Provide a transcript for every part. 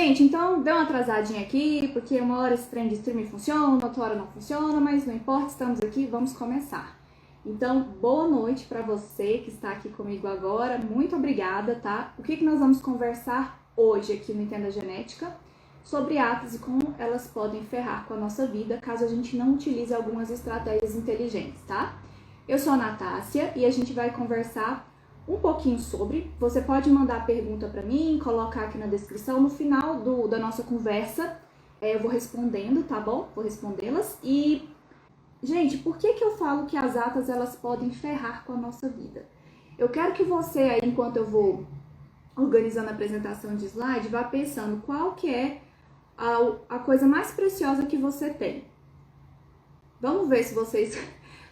Gente, então deu uma atrasadinha aqui, porque uma hora esse trem de streaming funciona, outra hora não funciona, mas não importa, estamos aqui, vamos começar. Então, boa noite para você que está aqui comigo agora, muito obrigada, tá? O que nós vamos conversar hoje aqui no Entenda Genética? Sobre atas e como elas podem ferrar com a nossa vida, caso a gente não utilize algumas estratégias inteligentes, tá? Eu sou a Natácia e a gente vai conversar um pouquinho sobre. Você pode mandar a pergunta para mim, colocar aqui na descrição. No final da nossa conversa, eu vou respondendo, tá bom? Vou respondê-las. E, gente, por que eu falo que as atas elas podem ferrar com a nossa vida? Eu quero que você, aí, enquanto eu vou organizando a apresentação de slide, vá pensando qual que é a coisa mais preciosa que você tem. Vamos ver se vocês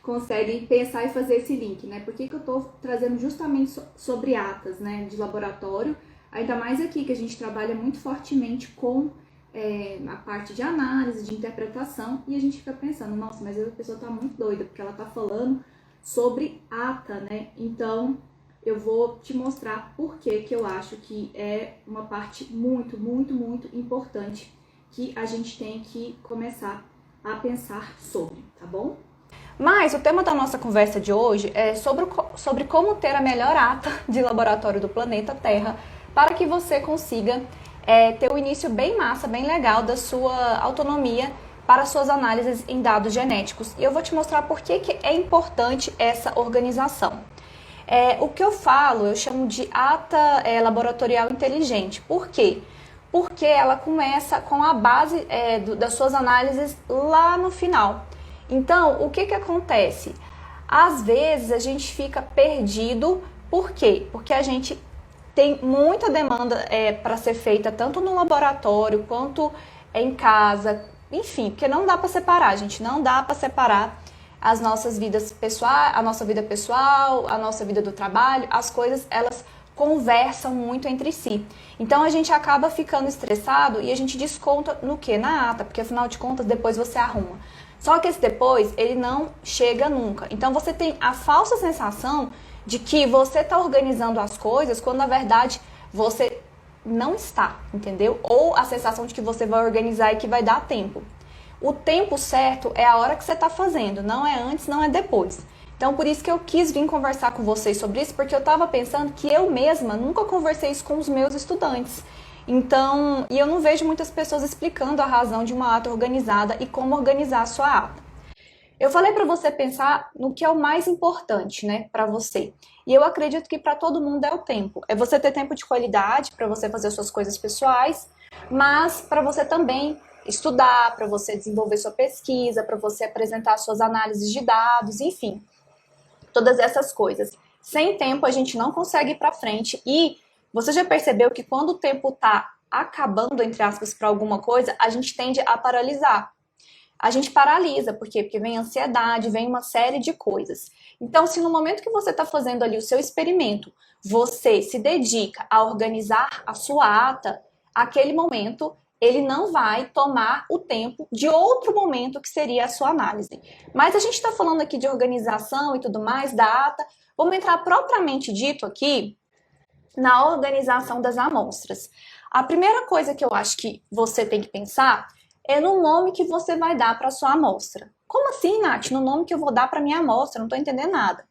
conseguem pensar e fazer esse link, né? Por que eu tô trazendo justamente sobre atas, né, de laboratório, ainda mais aqui que a gente trabalha muito fortemente com a parte de análise, de interpretação, e a gente fica pensando, nossa, mas a pessoa tá muito doida, porque ela tá falando sobre ata, né? Então, eu vou te mostrar por que eu acho que é uma parte muito, muito, muito importante que a gente tem que começar a pensar sobre, tá bom? Mas o tema da nossa conversa de hoje é sobre como ter a melhor ata de laboratório do planeta Terra para que você consiga ter o início bem massa, bem legal da sua autonomia para suas análises em dados genéticos. E eu vou te mostrar por que é importante essa organização. O que eu falo, eu chamo de ata laboratorial inteligente. Por quê? Porque ela começa com a base das suas análises lá no final. Então, o que acontece? Às vezes a gente fica perdido, por quê? Porque a gente tem muita demanda para ser feita tanto no laboratório quanto em casa, enfim, porque não dá para separar, gente, não dá para separar as nossas vidas pessoais, a nossa vida pessoal, a nossa vida do trabalho, as coisas, elas conversam muito entre si. Então a gente acaba ficando estressado e a gente desconta no quê? Na ata, porque afinal de contas depois você arruma. Só que esse depois, ele não chega nunca. Então você tem a falsa sensação de que você está organizando as coisas quando na verdade você não está, entendeu? Ou a sensação de que você vai organizar e que vai dar tempo. O tempo certo é a hora que você está fazendo, não é antes, não é depois. Então por isso que eu quis vir conversar com vocês sobre isso, porque eu estava pensando que eu mesma nunca conversei isso com os meus estudantes. Então, e eu não vejo muitas pessoas explicando a razão de uma ata organizada e como organizar a sua ata. Eu falei para você pensar no que é o mais importante, né, para você. E eu acredito que para todo mundo é o tempo. É você ter tempo de qualidade para você fazer suas coisas pessoais, mas para você também estudar, para você desenvolver sua pesquisa, para você apresentar suas análises de dados, enfim, todas essas coisas. Sem tempo a gente não consegue ir para frente e você já percebeu que quando o tempo está acabando, entre aspas, para alguma coisa, a gente tende a paralisar. A gente paralisa, por quê? Porque vem ansiedade, vem uma série de coisas. Então, se no momento que você está fazendo ali o seu experimento, você se dedica a organizar a sua ata, aquele momento, ele não vai tomar o tempo de outro momento que seria a sua análise. Mas a gente está falando aqui de organização e tudo mais, da ata. Vamos entrar propriamente dito aqui na organização das amostras. A primeira coisa que eu acho que você tem que pensar é no nome que você vai dar para a sua amostra. Como assim, Nath? No nome que eu vou dar para a minha amostra? Não estou entendendo nada.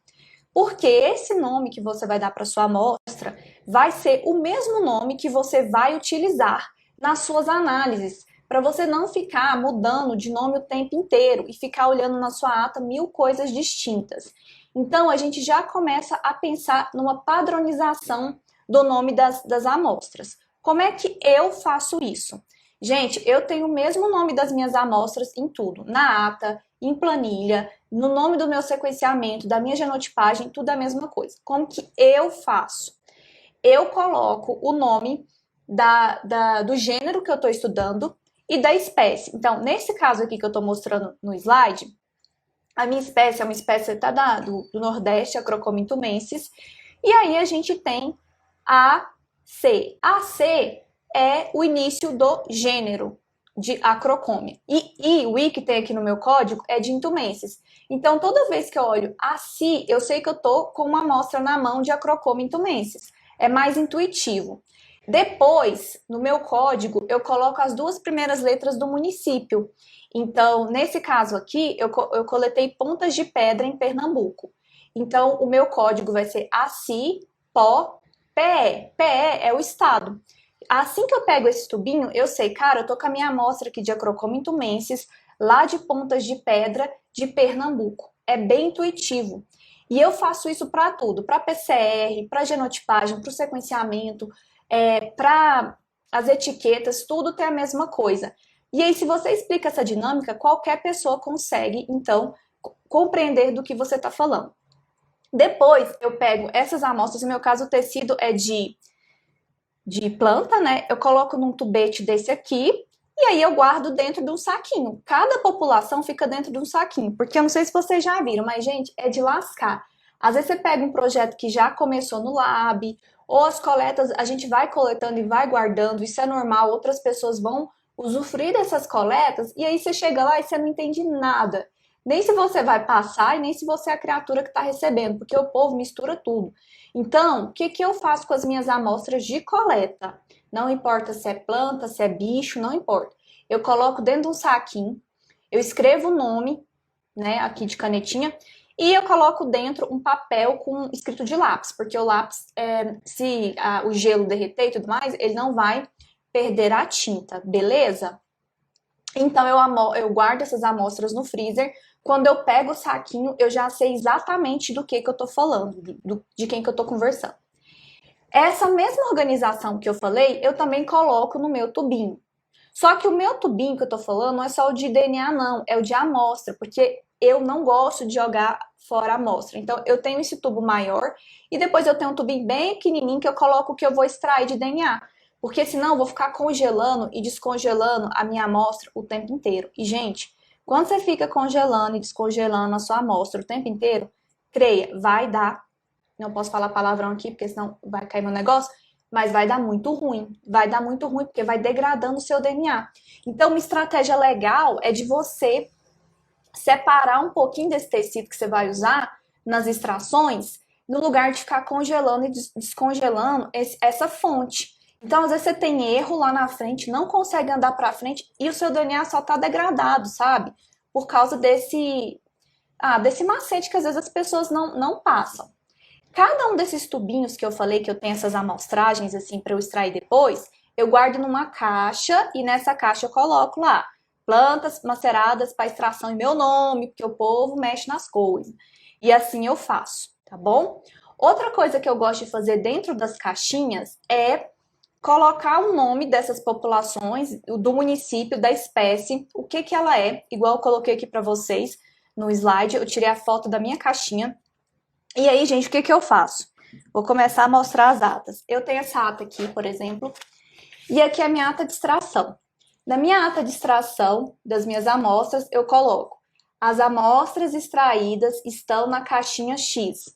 Porque esse nome que você vai dar para a sua amostra vai ser o mesmo nome que você vai utilizar nas suas análises, para você não ficar mudando de nome o tempo inteiro e ficar olhando na sua ata 1000 coisas distintas. Então, a gente já começa a pensar numa padronização do nome das amostras. Como é que eu faço isso? Gente, eu tenho o mesmo nome das minhas amostras em tudo. Na ata, em planilha, no nome do meu sequenciamento, da minha genotipagem, tudo é a mesma coisa. Como que eu faço? Eu coloco o nome do gênero que eu estou estudando e da espécie. Então, nesse caso aqui que eu estou mostrando no slide, a minha espécie é uma espécie do Nordeste, Acrocomyntumensis, e aí a gente tem a C. A C é o início do gênero de Acrocomia. E o I que tem aqui no meu código é de Intumensis. Então, toda vez que eu olho a C, eu sei que eu estou com uma amostra na mão de Acrocomia intumensis. É mais intuitivo. Depois, no meu código, eu coloco as 2 primeiras letras do município. Então, nesse caso aqui, eu coletei Pontas de Pedra em Pernambuco. Então, o meu código vai ser ACI-PO-PE. PE é o estado. Assim que eu pego esse tubinho, eu sei, cara, eu tô com a minha amostra aqui de Acrocomyntumensis, lá de Pontas de Pedra, de Pernambuco. É bem intuitivo. E eu faço isso para tudo, para PCR, para genotipagem, para o sequenciamento, para as etiquetas, tudo tem a mesma coisa. E aí, se você explica essa dinâmica, qualquer pessoa consegue, então, compreender do que você está falando. Depois, eu pego essas amostras, no meu caso, o tecido é de planta, né? Eu coloco num tubete desse aqui, e aí eu guardo dentro de um saquinho. Cada população fica dentro de um saquinho, porque eu não sei se vocês já viram, mas, gente, é de lascar. Às vezes você pega um projeto que já começou no lab, ou as coletas, a gente vai coletando e vai guardando, isso é normal, outras pessoas vão usufruir dessas coletas, e aí você chega lá e você não entende nada. Nem se você vai passar e nem se você é a criatura que está recebendo, porque o povo mistura tudo. Então, o que eu faço com as minhas amostras de coleta? Não importa se é planta, se é bicho, não importa. Eu coloco dentro de um saquinho, eu escrevo o nome, né, aqui de canetinha, e eu coloco dentro um papel com escrito de lápis, porque o lápis, se o gelo derreter e tudo mais, ele não vai perder a tinta, beleza? Então, eu guardo essas amostras no freezer. Quando eu pego o saquinho, eu já sei exatamente do que eu tô falando, de quem que eu tô conversando. Essa mesma organização que eu falei, eu também coloco no meu tubinho. Só que o meu tubinho que eu tô falando não é só o de DNA, não. É o de amostra, porque eu não gosto de jogar fora a amostra. Então, eu tenho esse tubo maior e depois eu tenho um tubinho bem pequenininho que eu coloco o que eu vou extrair de DNA. Porque senão eu vou ficar congelando e descongelando a minha amostra o tempo inteiro. E, gente, quando você fica congelando e descongelando a sua amostra o tempo inteiro, creia, vai dar, não posso falar palavrão aqui porque senão vai cair meu negócio, mas vai dar muito ruim. Vai dar muito ruim porque vai degradando o seu DNA. Então, uma estratégia legal é de você separar um pouquinho desse tecido que você vai usar nas extrações, no lugar de ficar congelando e descongelando essa fonte. Então, às vezes você tem erro lá na frente, não consegue andar para frente e o seu DNA só tá degradado, sabe? Por causa desse macete que às vezes as pessoas não passam. Cada um desses tubinhos que eu falei que eu tenho essas amostragens assim para eu extrair depois, eu guardo numa caixa e nessa caixa eu coloco lá plantas maceradas para extração em meu nome, porque o povo mexe nas coisas. E assim eu faço, tá bom? Outra coisa que eu gosto de fazer dentro das caixinhas é colocar o nome dessas populações, do município, da espécie, o que ela é, igual eu coloquei aqui para vocês no slide, eu tirei a foto da minha caixinha. E aí, gente, o que eu faço? Vou começar a mostrar as atas. Eu tenho essa ata aqui, por exemplo, e aqui é a minha ata de extração. Na minha ata de extração das minhas amostras, eu coloco: as amostras extraídas estão na caixinha X.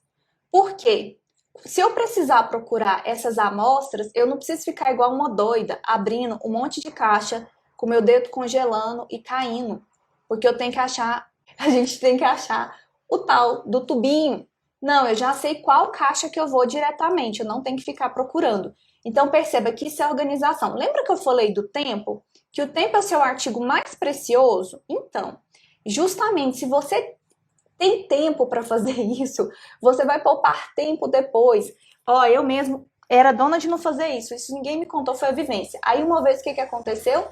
Por quê? Se eu precisar procurar essas amostras, eu não preciso ficar igual uma doida, abrindo um monte de caixa, com meu dedo congelando e caindo. Porque eu tenho que achar, a gente tem que achar o tal do tubinho. Não, eu já sei qual caixa que eu vou diretamente, eu não tenho que ficar procurando. Então, perceba que isso é organização. Lembra que eu falei do tempo? Que o tempo é o seu artigo mais precioso? Então, justamente, se você tem tempo para fazer isso, você vai poupar tempo depois. Ó, eu mesmo era dona de não fazer isso ninguém me contou, foi a vivência. Aí, uma vez, o que aconteceu?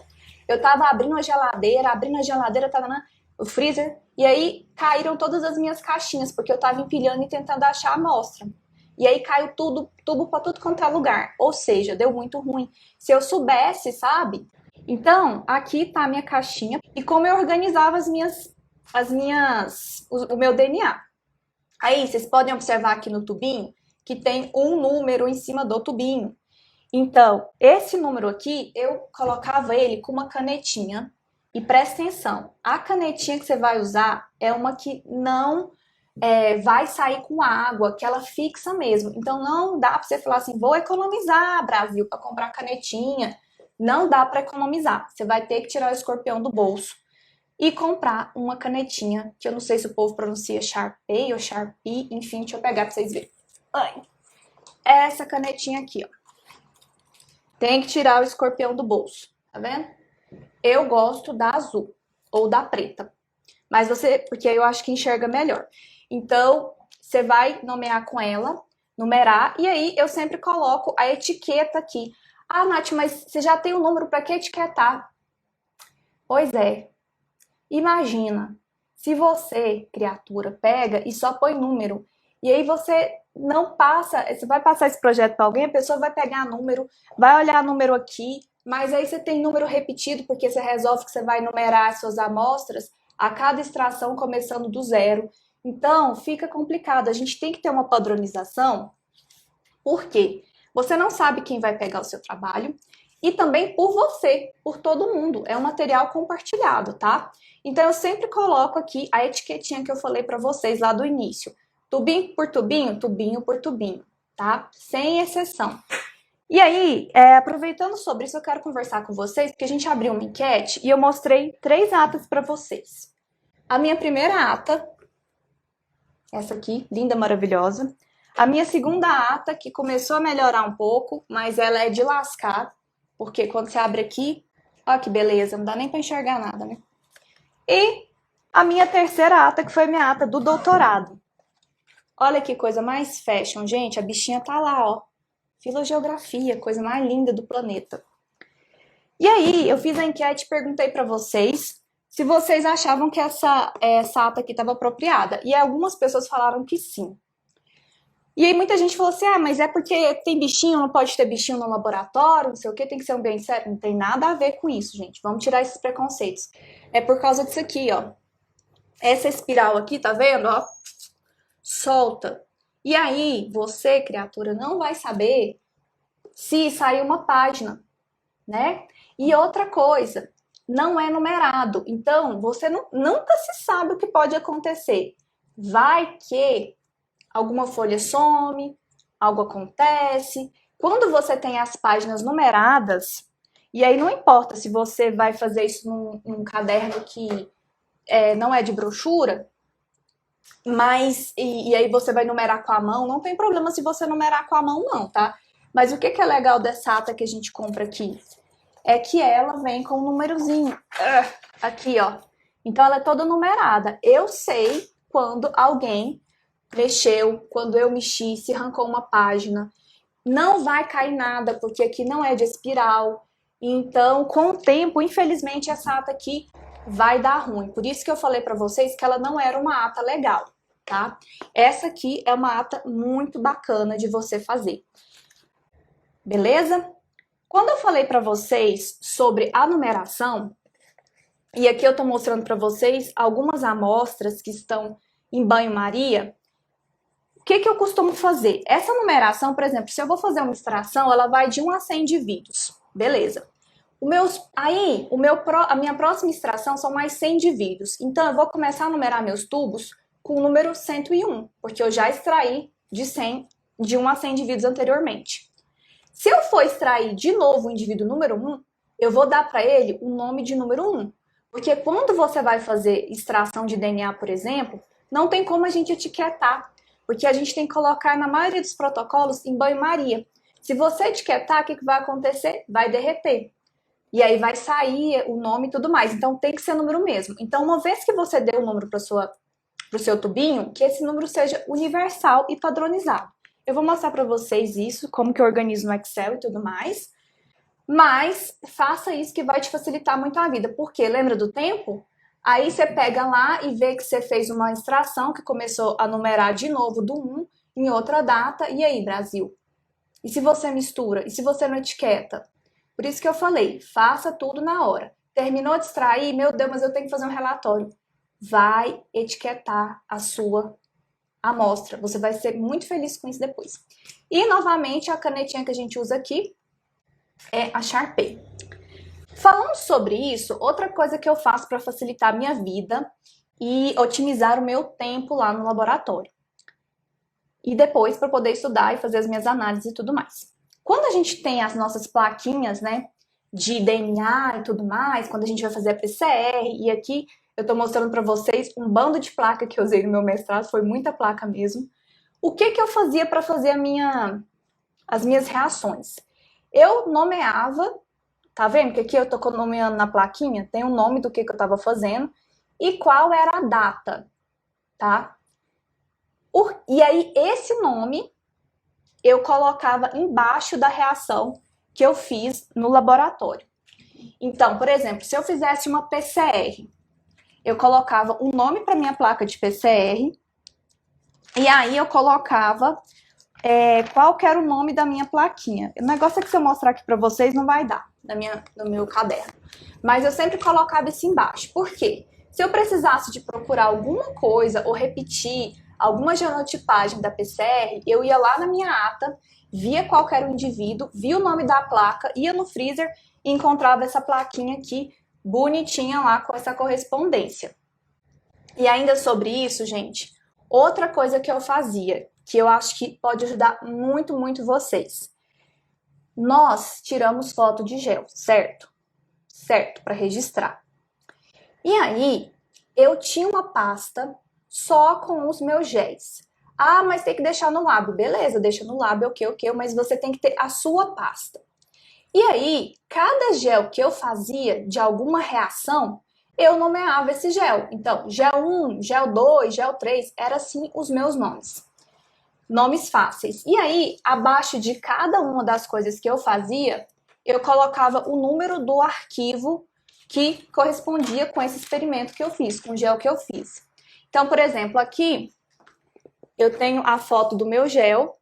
Eu tava abrindo a geladeira, tava no freezer, e aí caíram todas as minhas caixinhas, porque eu tava empilhando e tentando achar a amostra. E aí caiu tubo pra tudo quanto é lugar. Ou seja, deu muito ruim. Se eu soubesse, sabe? Então, aqui tá a minha caixinha e como eu organizava o meu DNA. Aí, vocês podem observar aqui no tubinho que tem um número em cima do tubinho. Então, esse número aqui, eu colocava ele com uma canetinha. E presta atenção, a canetinha que você vai usar é uma que não vai sair com água, que ela fixa mesmo. Então, não dá para você falar assim, vou economizar, Brasil, para comprar canetinha. Não dá para economizar. Você vai ter que tirar o escorpião do bolso e comprar uma canetinha, que eu não sei se o povo pronuncia Sharpie ou Sharpie, enfim, deixa eu pegar para vocês verem. Essa canetinha aqui, ó. Tem que tirar o escorpião do bolso, tá vendo? Eu gosto da azul ou da preta, mas porque eu acho que enxerga melhor. Então, você vai nomear com ela, numerar, e aí eu sempre coloco a etiqueta aqui. Ah, Nath, mas você já tem o número para que etiquetar? Pois é. Imagina, se você, criatura, pega e só põe número, e aí você não passa, você vai passar esse projeto para alguém, a pessoa vai pegar número, vai olhar número aqui, mas aí você tem número repetido, porque você resolve que você vai numerar as suas amostras a cada extração começando do zero. Então, fica complicado. A gente tem que ter uma padronização, porque você não sabe quem vai pegar o seu trabalho, e também por você, por todo mundo. É um material compartilhado, tá? Então, eu sempre coloco aqui a etiquetinha que eu falei para vocês lá do início. Tubinho por tubinho, tubinho por tubinho, tá? Sem exceção. E aí, aproveitando sobre isso, eu quero conversar com vocês, porque a gente abriu uma enquete e eu mostrei 3 atas para vocês. A minha primeira ata, essa aqui, linda, maravilhosa. A minha segunda ata, que começou a melhorar um pouco, mas ela é de lascar, porque quando você abre aqui, ó que beleza, não dá nem para enxergar nada, né? E a minha terceira ata, que foi minha ata do doutorado. Olha que coisa mais fashion, gente, a bichinha tá lá, ó. Filogeografia, coisa mais linda do planeta. E aí, eu fiz a enquete e perguntei para vocês se vocês achavam que essa ata aqui estava apropriada. E algumas pessoas falaram que sim. E aí muita gente falou assim, mas é porque tem bichinho, não pode ter bichinho no laboratório, não sei o que, tem que ser um ambiente sério. Não tem nada a ver com isso, gente. Vamos tirar esses preconceitos. É por causa disso aqui, ó. Essa espiral aqui, tá vendo, ó? Solta. E aí, você, criatura, não vai saber se saiu uma página, né? E outra coisa, não é numerado. Então, você nunca se sabe o que pode acontecer. Vai que alguma folha some, algo acontece. Quando você tem as páginas numeradas, e aí não importa se você vai fazer isso num caderno que não é de brochura, mas e aí você vai numerar com a mão, não tem problema se você numerar com a mão não, tá? Mas o que é legal dessa ata que a gente compra aqui? É que ela vem com um númerozinho. Aqui, ó. Então ela é toda numerada. Eu sei quando alguém mexeu, quando eu mexi, se arrancou uma página. Não vai cair nada, porque aqui não é de espiral. Então, com o tempo, infelizmente, essa ata aqui vai dar ruim. Por isso que eu falei para vocês que ela não era uma ata legal, tá? Essa aqui é uma ata muito bacana de você fazer. Beleza? Quando eu falei para vocês sobre a numeração, e aqui eu tô mostrando para vocês algumas amostras que estão em banho-maria, o que eu costumo fazer? Essa numeração, por exemplo, se eu vou fazer uma extração, ela vai de 1 a 100 indivíduos. Beleza. A minha próxima extração são mais 100 indivíduos. Então, eu vou começar a numerar meus tubos com o número 101, porque eu já extraí de 1 a 100 indivíduos anteriormente. Se eu for extrair de novo o indivíduo número 1, eu vou dar para ele o nome de número 1. Porque quando você vai fazer extração de DNA, por exemplo, não tem como a gente etiquetar. Porque a gente tem que colocar, na maioria dos protocolos, em banho-maria. Se você etiquetar, o que vai acontecer? Vai derreter. E aí vai sair o nome e tudo mais. Então tem que ser número mesmo. Então, uma vez que você deu o número para o seu tubinho, que esse número seja universal e padronizado. Eu vou mostrar para vocês isso, como que eu organizo no Excel e tudo mais. Mas faça isso que vai te facilitar muito a vida. Porque lembra do tempo? Aí você pega lá e vê que você fez uma extração que começou a numerar de novo do 1 em outra data. E aí, Brasil? E se você mistura? E se você não etiqueta? Por isso que eu falei, faça tudo na hora. Terminou de extrair? Meu Deus, mas eu tenho que fazer um relatório. Vai etiquetar a sua amostra. Você vai ser muito feliz com isso depois. E, novamente, a canetinha que a gente usa aqui é a Sharpie. Falando sobre isso, outra coisa que eu faço para facilitar a minha vida e otimizar o meu tempo lá no laboratório. E depois para poder estudar e fazer as minhas análises e tudo mais. Quando a gente tem as nossas plaquinhas, né, de DNA e tudo mais, quando a gente vai fazer a PCR, e aqui eu tô mostrando para vocês um bando de placa que eu usei no meu mestrado, foi muita placa mesmo. O que eu fazia para fazer as minhas reações? eu nomeava, tá vendo que aqui eu tô nomeando na plaquinha, tem o nome do que eu tava fazendo e qual era a data, tá? E aí, esse nome eu colocava embaixo da reação que eu fiz no laboratório. Então, por exemplo, se eu fizesse uma PCR, eu colocava o nome para minha placa de PCR e aí eu colocava qual que era o nome da minha plaquinha. O negócio é que se eu mostrar aqui para vocês não vai dar no meu caderno. Mas eu sempre colocava isso embaixo. Por quê? Se eu precisasse de procurar alguma coisa ou repetir alguma genotipagem da PCR, eu ia lá na minha ata, via qual era o indivíduo, via o nome da placa, ia no freezer e encontrava essa plaquinha aqui, bonitinha lá com essa correspondência. E ainda sobre isso, gente, outra coisa que eu fazia, que eu acho que pode ajudar muito, muito vocês. Nós tiramos foto de gel, certo? Certo, para registrar. E aí, eu tinha uma pasta só com os meus géis. Ah, mas tem que deixar no lábio. Beleza, deixa no lábio, ok, mas você tem que ter a sua pasta. E aí, cada gel que eu fazia de alguma reação, eu nomeava esse gel. Então, gel 1, gel 2, gel 3, eram assim os meus nomes. Nomes fáceis. E aí, abaixo de cada uma das coisas que eu fazia, eu colocava o número do arquivo que correspondia com esse experimento que eu fiz, com o gel que eu fiz. Então, por exemplo, aqui eu tenho a foto do meu gel.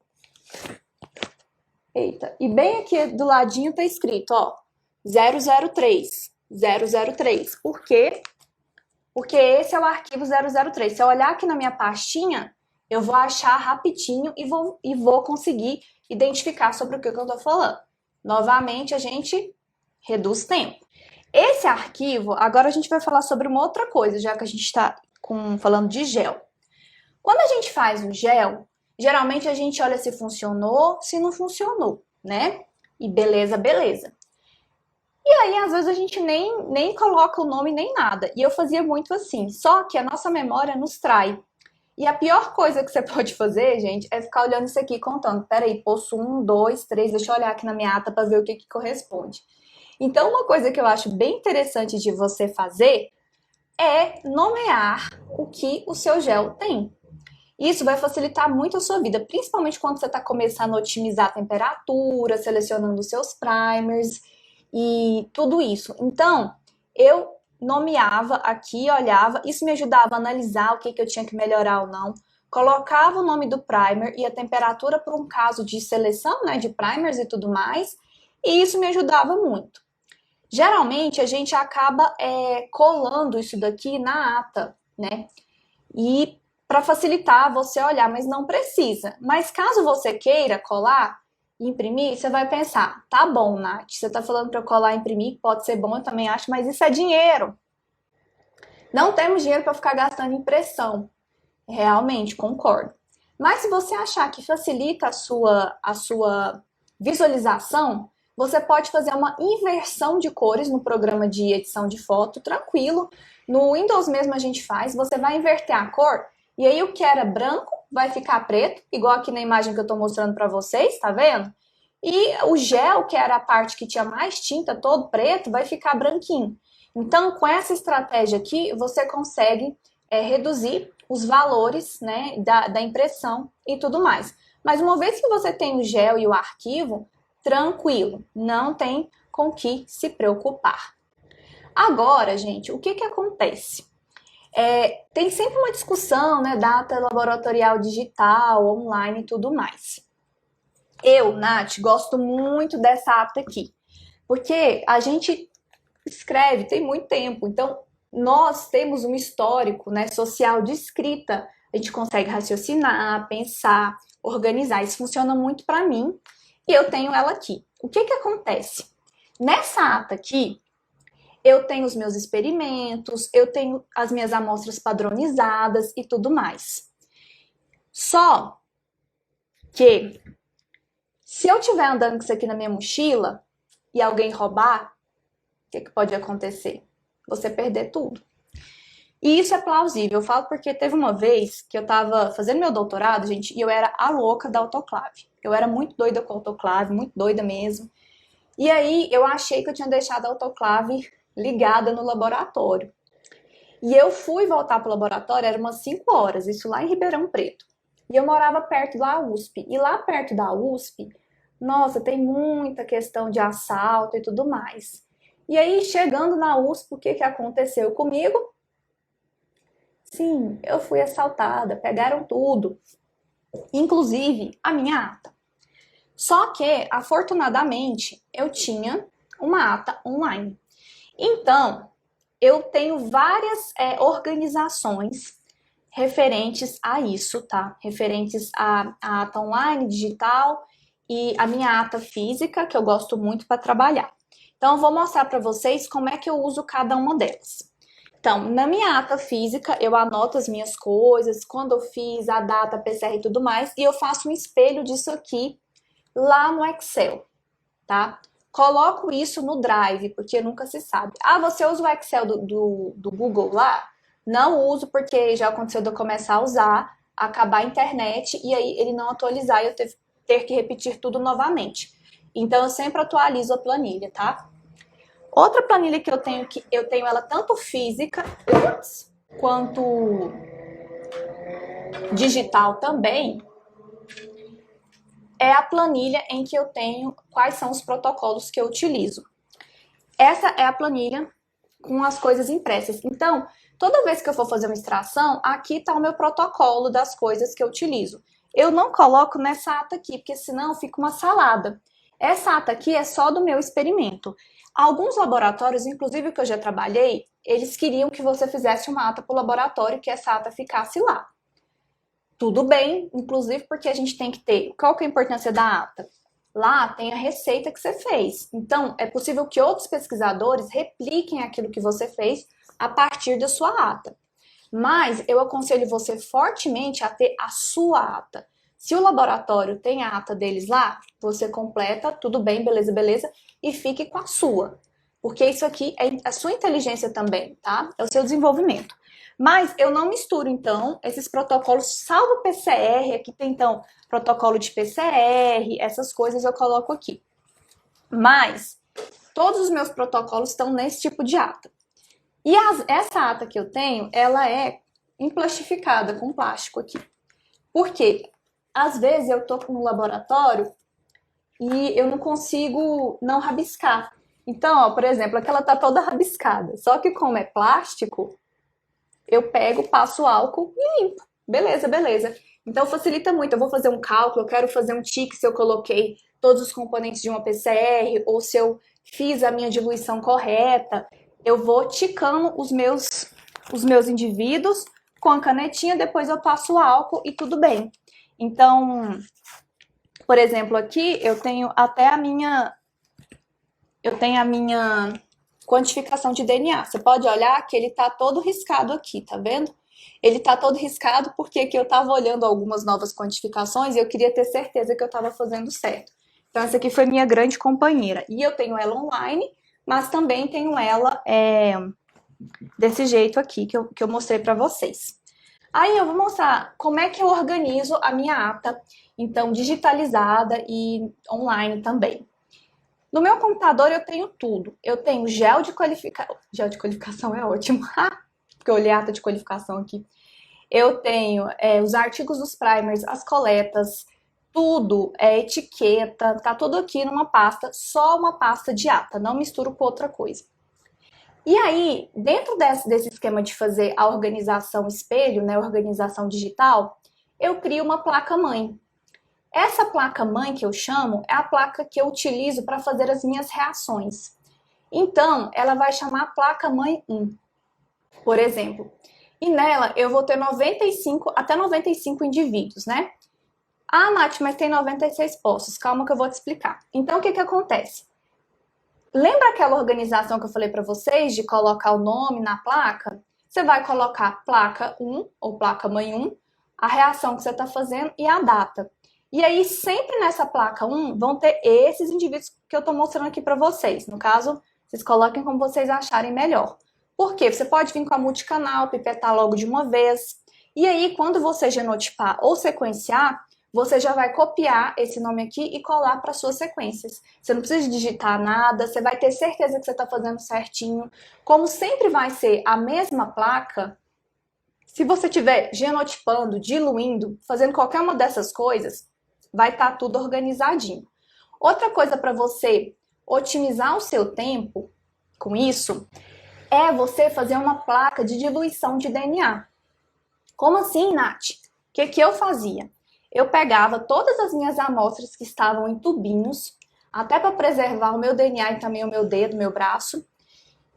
Eita, e bem aqui do ladinho tá escrito, ó, 003, 003. Por quê? Porque esse é o arquivo 003. Se eu olhar aqui na minha pastinha, eu vou achar rapidinho e vou conseguir identificar sobre o que eu tô falando. Novamente, a gente reduz tempo. Esse arquivo, agora a gente vai falar sobre uma outra coisa, já que a gente está falando de gel. Quando a gente faz o gel, geralmente a gente olha se funcionou, se não funcionou, né? E beleza, beleza. E aí, às vezes, a gente nem coloca o nome nem nada. E eu fazia muito assim, só que a nossa memória nos trai. E a pior coisa que você pode fazer, gente, é ficar olhando isso aqui e contando. Peraí, posto 1, 2, 3, deixa eu olhar aqui na minha ata para ver o que corresponde. Então, uma coisa que eu acho bem interessante de você fazer é nomear o que o seu gel tem. Isso vai facilitar muito a sua vida, principalmente quando você está começando a otimizar a temperatura, selecionando os seus primers e tudo isso. Então, eu nomeava aqui, olhava, isso me ajudava a analisar o que eu tinha que melhorar ou não. Colocava o nome do primer e a temperatura para um caso de seleção, né, de primers e tudo mais, e isso me ajudava muito. Geralmente, a gente acaba colando isso daqui na ata, né? E para facilitar você olhar, mas não precisa. Mas caso você queira colar e imprimir, você vai pensar, tá bom, Nath, você tá falando para eu colar e imprimir, pode ser bom, eu também acho, mas isso é dinheiro. Não temos dinheiro para ficar gastando impressão. Realmente, concordo. Mas se você achar que facilita a sua visualização, você pode fazer uma inversão de cores no programa de edição de foto, tranquilo. No Windows mesmo a gente faz, você vai inverter a cor, e aí o que era branco vai ficar preto, igual aqui na imagem que eu tô mostrando para vocês, tá vendo? E o gel, que era a parte que tinha mais tinta, todo preto, vai ficar branquinho. Então, com essa estratégia aqui, você consegue reduzir os valores, né, da impressão e tudo mais. Mas uma vez que você tem o gel e o arquivo, tranquilo, não tem com que se preocupar. Agora, gente, o que acontece? Tem sempre uma discussão, né, data laboratorial digital, online e tudo mais. Eu, Nath, gosto muito dessa ata aqui, porque a gente escreve tem muito tempo, então nós temos um histórico, né, social de escrita, a gente consegue raciocinar, pensar, organizar, isso funciona muito para mim e eu tenho ela aqui. O que acontece? Nessa ata aqui, eu tenho os meus experimentos, eu tenho as minhas amostras padronizadas e tudo mais. Só que se eu estiver andando com isso aqui na minha mochila e alguém roubar, o que pode acontecer? Você perder tudo. E isso é plausível, eu falo porque teve uma vez que eu tava fazendo meu doutorado, gente, e eu era a louca da autoclave. Eu era muito doida com autoclave, muito doida mesmo. E aí eu achei que eu tinha deixado a autoclave ligada no laboratório. E eu fui voltar para o laboratório, era umas 5 horas, isso lá em Ribeirão Preto. E eu morava perto da USP. E lá perto da USP, nossa, tem muita questão de assalto e tudo mais. E aí, chegando na USP, o que que aconteceu comigo? Sim, eu fui assaltada, pegaram tudo, inclusive a minha ata. Só que, afortunadamente, eu tinha uma ata online. Então, eu tenho várias organizações referentes a isso, tá? Referentes à ata online, digital e a minha ata física, que eu gosto muito para trabalhar. Então, eu vou mostrar para vocês como é que eu uso cada uma delas. Então, na minha ata física, eu anoto as minhas coisas, quando eu fiz, a data, PCR e tudo mais, e eu faço um espelho disso aqui lá no Excel, tá? Coloco isso no Drive, porque nunca se sabe. Ah, você usa o Excel do Google lá? Não uso, porque já aconteceu de eu começar a usar, acabar a internet, e aí ele não atualizar e eu ter que repetir tudo novamente. Então, eu sempre atualizo a planilha, tá? Outra planilha que eu tenho ela tanto física quanto digital também, é a planilha em que eu tenho quais são os protocolos que eu utilizo. Essa é a planilha com as coisas impressas. Então, toda vez que eu for fazer uma extração, aqui está o meu protocolo das coisas que eu utilizo. Eu não coloco nessa ata aqui, porque senão fica uma salada. Essa ata aqui é só do meu experimento. Alguns laboratórios, inclusive que eu já trabalhei, eles queriam que você fizesse uma ata para o laboratório, que essa ata ficasse lá. Tudo bem, inclusive porque a gente tem que ter... Qual que é a importância da ata? Lá tem a receita que você fez. Então, é possível que outros pesquisadores repliquem aquilo que você fez a partir da sua ata. Mas eu aconselho você fortemente a ter a sua ata. Se o laboratório tem a ata deles lá, você completa, tudo bem, beleza, beleza, e fique com a sua. Porque isso aqui é a sua inteligência também, tá? É o seu desenvolvimento. Mas eu não misturo, então, esses protocolos, salvo o PCR, aqui tem, então, protocolo de PCR, essas coisas eu coloco aqui. Mas todos os meus protocolos estão nesse tipo de ata. E essa ata que eu tenho, ela é emplastificada com plástico aqui. Por quê? Às vezes eu tô no laboratório e eu não consigo não rabiscar. Então, ó, por exemplo, aqui ela tá toda rabiscada. Só que como é plástico, eu pego, passo álcool e limpo. Beleza, beleza. Então facilita muito. Eu vou fazer um cálculo, eu quero fazer um tique se eu coloquei todos os componentes de uma PCR ou se eu fiz a minha diluição correta. Eu vou ticando os meus indivíduos com a canetinha, depois eu passo o álcool e tudo bem. Então, por exemplo, aqui eu tenho até a minha quantificação de DNA. Você pode olhar que ele tá todo riscado aqui, tá vendo? Ele tá todo riscado porque aqui eu tava olhando algumas novas quantificações e eu queria ter certeza que eu tava fazendo certo. Então, essa aqui foi minha grande companheira. E eu tenho ela online, mas também tenho ela desse jeito aqui que eu mostrei para vocês. Aí eu vou mostrar como é que eu organizo a minha ata, então digitalizada e online também. No meu computador eu tenho tudo. Eu tenho gel de qualificação. Gel de qualificação é ótimo. Porque eu olhei a ata de qualificação aqui. Eu tenho os artigos dos primers, as coletas, tudo, etiqueta, tá tudo aqui numa pasta, só uma pasta de ata, não misturo com outra coisa. E aí, dentro desse esquema de fazer a organização espelho, né, organização digital, eu crio uma placa-mãe. Essa placa-mãe que eu chamo é a placa que eu utilizo para fazer as minhas reações. Então, ela vai chamar placa-mãe 1, por exemplo. E nela eu vou ter até 95 indivíduos, né? Ah, Nath, mas tem 96 postos. Calma que eu vou te explicar. Então, o que acontece? Lembra aquela organização que eu falei para vocês de colocar o nome na placa? Você vai colocar placa 1 ou placa mãe 1, a reação que você está fazendo e a data. E aí, sempre nessa placa 1, vão ter esses indivíduos que eu estou mostrando aqui para vocês. No caso, vocês coloquem como vocês acharem melhor. Por quê? Você pode vir com a multicanal, pipetar logo de uma vez. E aí, quando você genotipar ou sequenciar, você já vai copiar esse nome aqui e colar para suas sequências. Você não precisa digitar nada, você vai ter certeza que você está fazendo certinho. Como sempre vai ser a mesma placa, se você estiver genotipando, diluindo, fazendo qualquer uma dessas coisas, vai estar tudo organizadinho. Outra coisa para você otimizar o seu tempo com isso é você fazer uma placa de diluição de DNA. Como assim, Nath? O que eu fazia? Eu pegava todas as minhas amostras que estavam em tubinhos, até para preservar o meu DNA e também o meu dedo, meu braço,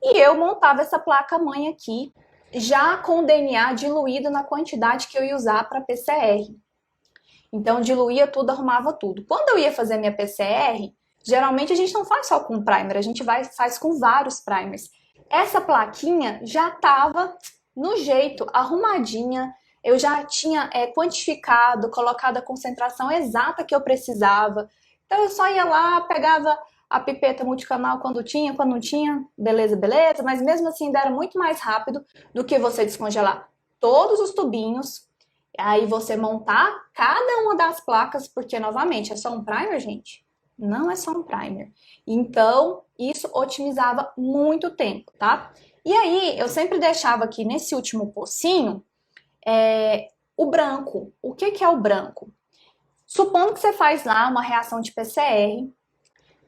e eu montava essa placa-mãe aqui, já com o DNA diluído na quantidade que eu ia usar para PCR. Então, diluía tudo, arrumava tudo. Quando eu ia fazer minha PCR, geralmente a gente não faz só com primer, a gente faz com vários primers. Essa plaquinha já estava no jeito, arrumadinha, eu já tinha quantificado, colocado a concentração exata que eu precisava. Então eu só ia lá, pegava a pipeta multicanal quando não tinha, beleza, beleza, mas mesmo assim ainda era muito mais rápido do que você descongelar todos os tubinhos, aí você montar cada uma das placas, porque novamente é só um primer, gente? Não é só um primer. Então, isso otimizava muito tempo, tá? E aí, eu sempre deixava aqui nesse último pocinho o branco. O que é o branco? Supondo que você faz lá uma reação de PCR,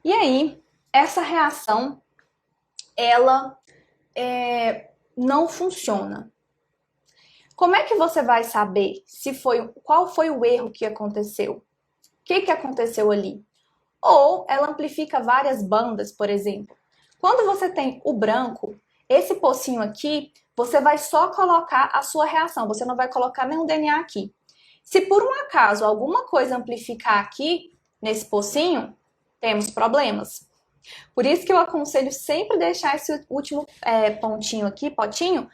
e aí, essa reação, ela não funciona. Como é que você vai saber qual foi o erro que aconteceu? O que aconteceu ali? Ou ela amplifica várias bandas, por exemplo. Quando você tem o branco, esse pocinho aqui, você vai só colocar a sua reação, você não vai colocar nenhum DNA aqui. Se por um acaso alguma coisa amplificar aqui, nesse pocinho, temos problemas. Por isso que eu aconselho sempre deixar esse último pontinho aqui, potinho,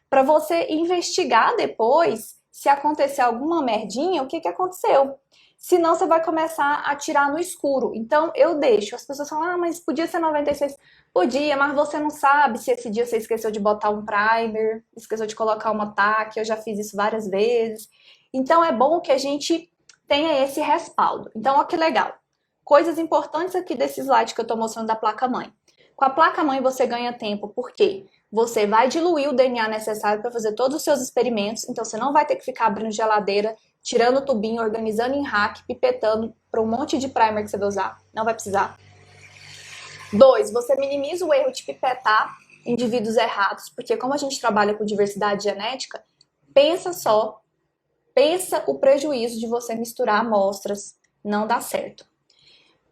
para você investigar depois, se acontecer alguma merdinha, o que aconteceu. Senão você vai começar a tirar no escuro. Então eu deixo. As pessoas falam, mas podia ser 96. Podia, mas você não sabe se esse dia você esqueceu de botar um primer, esqueceu de colocar uma TAC, eu já fiz isso várias vezes. Então é bom que a gente tenha esse respaldo. Então, olha que legal. Coisas importantes aqui desse slide que eu estou mostrando da placa-mãe. Com a placa-mãe você ganha tempo, porque você vai diluir o DNA necessário para fazer todos os seus experimentos, então você não vai ter que ficar abrindo geladeira, tirando o tubinho, organizando em rack, pipetando para um monte de primer que você vai usar. Não vai precisar. 2, você minimiza o erro de pipetar indivíduos errados, porque como a gente trabalha com diversidade genética, pensa o prejuízo de você misturar amostras, não dá certo.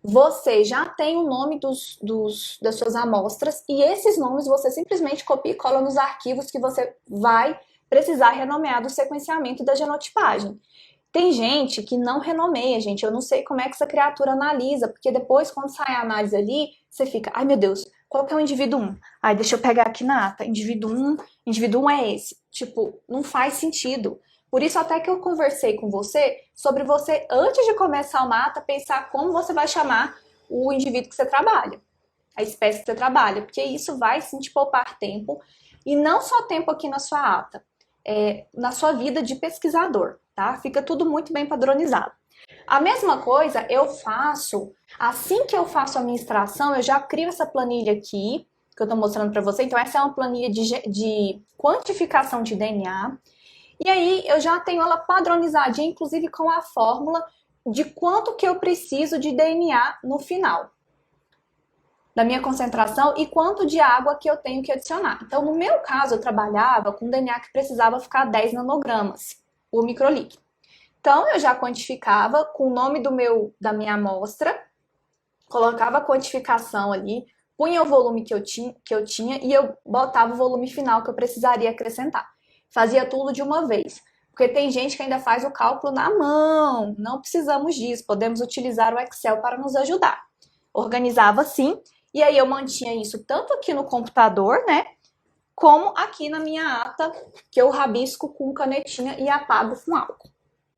Você já tem o nome das suas amostras e esses nomes você simplesmente copia e cola nos arquivos que você vai precisar renomear do sequenciamento da genotipagem. Tem gente que não renomeia, gente. Eu não sei como é que essa criatura analisa, porque depois, quando sai a análise ali, você fica, ai meu Deus, qual que é o indivíduo 1? Ai, deixa eu pegar aqui na ata. Indivíduo 1 é esse. Tipo, não faz sentido. Por isso, até que eu conversei com você sobre você, antes de começar uma ata, pensar como você vai chamar o indivíduo que você trabalha, a espécie que você trabalha, porque isso vai sim te poupar tempo, e não só tempo aqui na sua ata, na sua vida de pesquisador, tá? Fica tudo muito bem padronizado. A mesma coisa eu faço, assim que eu faço a minha extração, eu já crio essa planilha aqui, que eu tô mostrando para você. Então, essa é uma planilha de quantificação de DNA. E aí, eu já tenho ela padronizadinha, inclusive com a fórmula de quanto que eu preciso de DNA no final da minha concentração e quanto de água que eu tenho que adicionar. Então, no meu caso, eu trabalhava com DNA que precisava ficar 10 nanogramas, o microlíquido. Então, eu já quantificava com o nome da minha amostra, colocava a quantificação ali, punha o volume que eu tinha e eu botava o volume final que eu precisaria acrescentar. Fazia tudo de uma vez. Porque tem gente que ainda faz o cálculo na mão. Não precisamos disso. Podemos utilizar o Excel para nos ajudar. Organizava assim. E aí eu mantinha isso tanto aqui no computador, né? Como aqui na minha ata, que eu rabisco com canetinha e apago com álcool.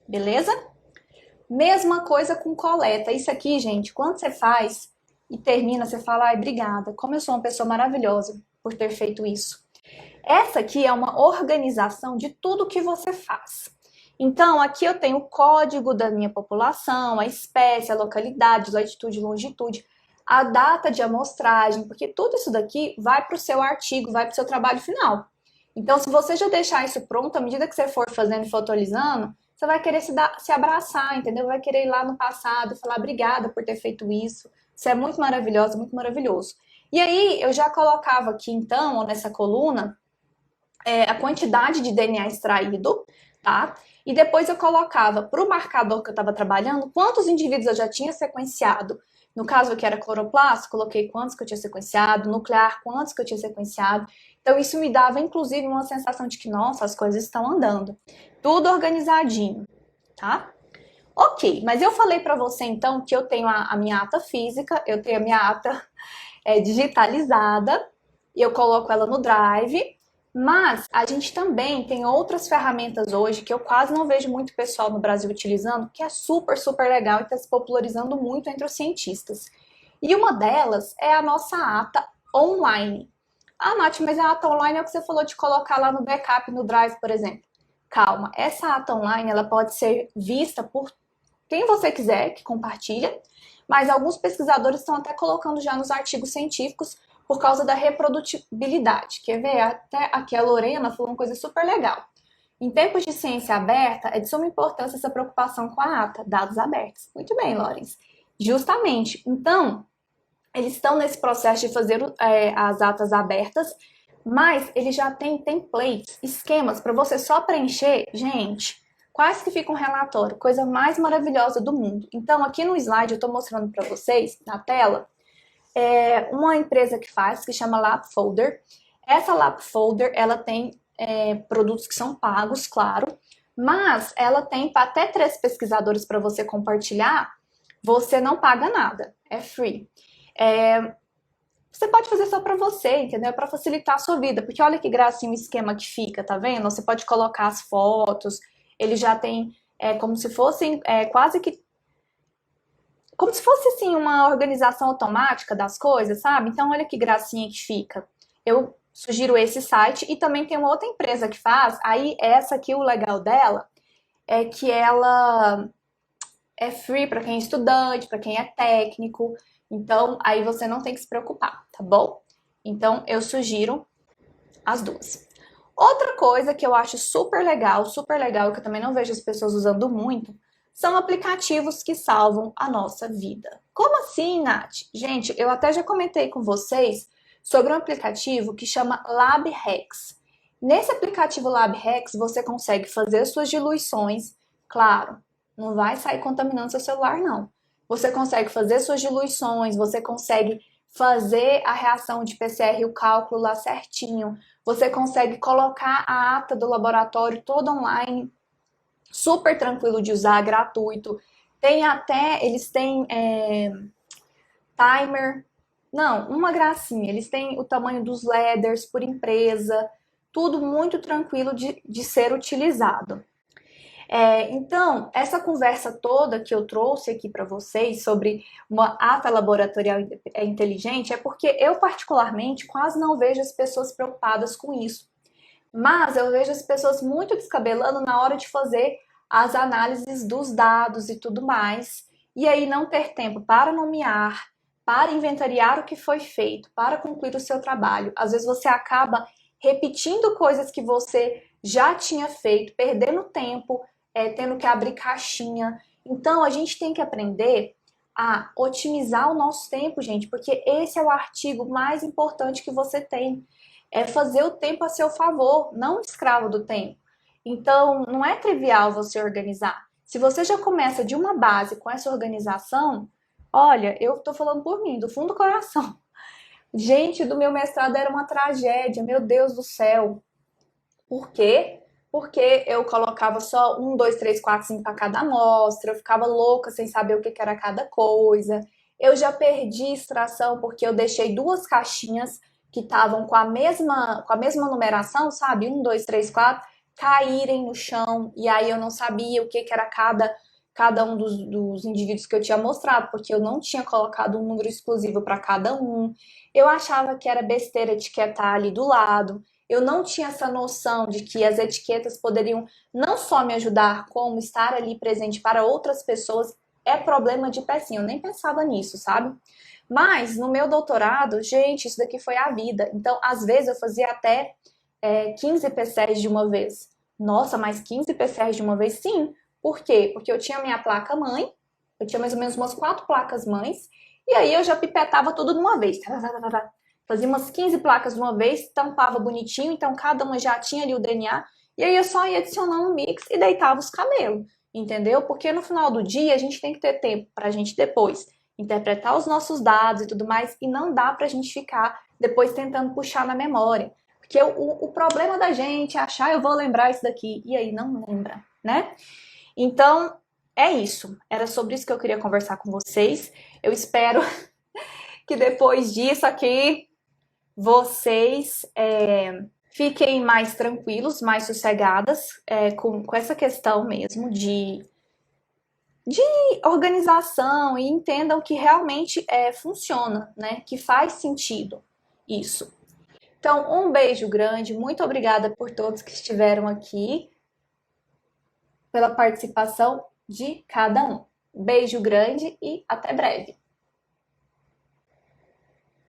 Beleza? Mesma coisa com coleta. Isso aqui, gente, quando você faz e termina, você fala, ai, obrigada. Como eu sou uma pessoa maravilhosa por ter feito isso. Essa aqui é uma organização de tudo que você faz. Então, aqui eu tenho o código da minha população, a espécie, a localidade, latitude, longitude, a data de amostragem, porque tudo isso daqui vai para o seu artigo, vai para o seu trabalho final. Então, se você já deixar isso pronto, à medida que você for fazendo e for atualizando, você vai querer se abraçar, entendeu? Vai querer ir lá no passado e falar obrigada por ter feito isso. Você é muito maravilhosa, muito maravilhoso. E aí, eu já colocava aqui, então, nessa coluna, a quantidade de DNA extraído, tá? E depois eu colocava para o marcador que eu estava trabalhando, quantos indivíduos eu já tinha sequenciado. No caso aqui era cloroplasto, coloquei quantos que eu tinha sequenciado, nuclear, quantos que eu tinha sequenciado. Então isso me dava, inclusive, uma sensação de que, nossa, as coisas estão andando. Tudo organizadinho, tá? Ok, mas eu falei para você, então, que eu tenho a minha ata física, eu tenho a minha ata digitalizada, e eu coloco ela no Drive, mas a gente também tem outras ferramentas hoje que eu quase não vejo muito pessoal no Brasil utilizando, que é super, super legal e está se popularizando muito entre os cientistas. E uma delas é a nossa ata online. Ah, Nath, mas a ata online é o que você falou de colocar lá no backup, no Drive, por exemplo. Calma, essa ata online ela pode ser vista por quem você quiser que compartilha, mas alguns pesquisadores estão até colocando já nos artigos científicos por causa da reprodutibilidade. Quer ver? Até aqui a Lorena falou uma coisa super legal. Em tempos de ciência aberta, é de suma importância essa preocupação com a ata, dados abertos. Muito bem, Lorenz. Justamente. Então, eles estão nesse processo de fazer as atas abertas, mas eles já têm templates, esquemas para você só preencher. Gente, quase que fica um relatório, coisa mais maravilhosa do mundo. Então, aqui no slide eu estou mostrando para vocês, na tela, uma empresa que faz, que chama LabFolder. Essa LabFolder, ela tem produtos que são pagos, claro, mas ela tem para até 3 pesquisadores para você compartilhar, você não paga nada, é free. Você pode fazer só para você, entendeu? Para facilitar a sua vida, porque olha que gracinha o esquema que fica, tá vendo? Você pode colocar as fotos, ele já tem como se fossem quase que como se fosse assim uma organização automática das coisas, sabe? Então olha que gracinha que fica. Eu sugiro esse site e também tem uma outra empresa que faz. Aí essa aqui o legal dela é que ela é free para quem é estudante, para quem é técnico. Então aí você não tem que se preocupar, tá bom? Então eu sugiro as duas. Outra coisa que eu acho super legal, que eu também não vejo as pessoas usando muito, são aplicativos que salvam a nossa vida. Como assim, Nath? Gente, eu até já comentei com vocês sobre um aplicativo que chama LabHacks. Nesse aplicativo LabHacks, você consegue fazer suas diluições. Claro, não vai sair contaminando seu celular, não. Você consegue fazer suas diluições, você consegue fazer a reação de PCR, o cálculo lá certinho. Você consegue colocar a ata do laboratório toda online, super tranquilo de usar, gratuito. Tem até, eles têm timer, não, uma gracinha. Eles têm o tamanho dos leaders por empresa, tudo muito tranquilo de ser utilizado. Então, essa conversa toda que eu trouxe aqui para vocês sobre uma ata laboratorial inteligente é porque eu, particularmente, quase não vejo as pessoas preocupadas com isso. Mas eu vejo as pessoas muito descabelando na hora de fazer as análises dos dados e tudo mais, e aí não ter tempo para nomear, para inventariar o que foi feito, para concluir o seu trabalho. Às vezes você acaba repetindo coisas que você já tinha feito, perdendo tempo, tendo que abrir caixinha. Então, a gente tem que aprender a otimizar o nosso tempo, gente, porque esse é o artigo mais importante que você tem. É fazer o tempo a seu favor, não escravo do tempo. Então, não é trivial você organizar. Se você já começa de uma base com essa organização, olha, eu tô falando por mim, do fundo do coração. Gente, do meu mestrado era uma tragédia, meu Deus do céu. Por quê? Porque eu colocava só 1, 2, 3, 4, 5 para cada amostra, eu ficava louca sem saber o que era cada coisa. Eu já perdi extração porque eu deixei 2 caixinhas que estavam com a mesma numeração, sabe? 1, 2, 3, 4, caírem no chão, e aí eu não sabia o que era cada um dos indivíduos que eu tinha mostrado, porque eu não tinha colocado um número exclusivo para cada um. Eu achava que era besteira etiquetar ali do lado. eu não tinha essa noção de que as etiquetas poderiam não só me ajudar, como estar ali presente para outras pessoas, é problema de pecinha. Eu nem pensava nisso, sabe? Mas no meu doutorado, gente, isso daqui foi a vida. Então, às vezes eu fazia até 15 PCRs de uma vez. Nossa, mas 15 PCRs de uma vez? Sim. Por quê? Porque eu tinha minha placa mãe, eu tinha mais ou menos umas 4 placas mães, e aí eu já pipetava tudo de uma vez. Fazia umas 15 placas de uma vez, tampava bonitinho, então cada uma já tinha ali o DNA, e aí eu só ia adicionando o mix e deitava os camelos, entendeu? Porque no final do dia a gente tem que ter tempo pra gente depois interpretar os nossos dados e tudo mais, e não dá pra gente ficar depois tentando puxar na memória. Porque o problema da gente é achar, eu vou lembrar isso daqui, e aí não lembra, né? Então, é isso. Era sobre isso que eu queria conversar com vocês. Eu espero que depois disso aqui, vocês fiquem mais tranquilos, mais sossegadas com essa questão mesmo de organização e entendam que realmente funciona, né? Que faz sentido isso. Então, um beijo grande, muito obrigada por todos que estiveram aqui, pela participação de cada um. Beijo grande e até breve.